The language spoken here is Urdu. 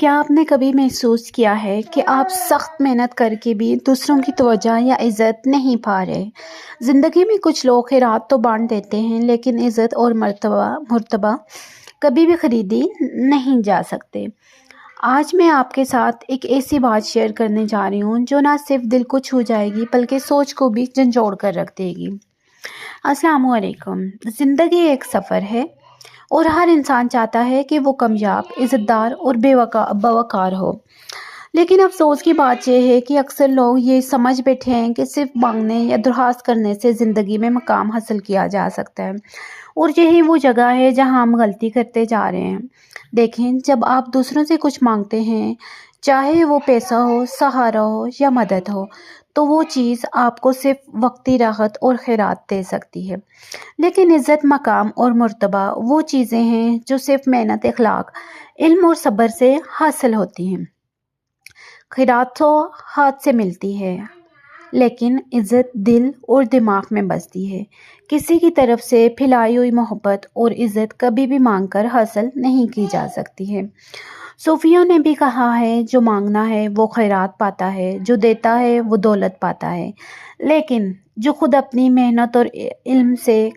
کیا آپ نے کبھی محسوس کیا ہے کہ آپ سخت محنت کر کے بھی دوسروں کی توجہ یا عزت نہیں پا رہے؟ زندگی میں کچھ لوگ خیرات تو بانٹ دیتے ہیں لیکن عزت اور مرتبہ کبھی بھی خریدی نہیں جا سکتے۔ آج میں آپ کے ساتھ ایک ایسی بات شیئر کرنے جا رہی ہوں جو نہ صرف دل کو چھو جائے گی بلکہ سوچ کو بھی جھنجھوڑ کر رکھ دے گی۔ السلام علیکم۔ زندگی ایک سفر ہے اور ہر انسان چاہتا ہے کہ وہ کامیاب، عزت دار اور باوقار ہو، لیکن افسوس کی بات یہ ہے کہ اکثر لوگ یہ سمجھ بیٹھے ہیں کہ صرف مانگنے یا درخواست کرنے سے زندگی میں مقام حاصل کیا جا سکتا ہے، اور یہی وہ جگہ ہے جہاں ہم غلطی کرتے جا رہے ہیں۔ دیکھیں، جب آپ دوسروں سے کچھ مانگتے ہیں، چاہے وہ پیسہ ہو، سہارا ہو یا مدد ہو، تو وہ چیز آپ کو صرف وقتی راحت اور خیرات دے سکتی ہے، لیکن عزت، مقام اور مرتبہ وہ چیزیں ہیں جو صرف محنت، اخلاق، علم اور صبر سے حاصل ہوتی ہیں۔ خیرات تو ہاتھ سے ملتی ہے، لیکن عزت دل اور دماغ میں بستی ہے۔ کسی کی طرف سے پھیلائی ہوئی محبت اور عزت کبھی بھی مانگ کر حاصل نہیں کی جا سکتی ہے۔ صوفیوں نے بھی کہا ہے، جو مانگنا ہے وہ خیرات پاتا ہے، جو دیتا ہے وہ دولت پاتا ہے، لیکن جو خود اپنی محنت اور علم سے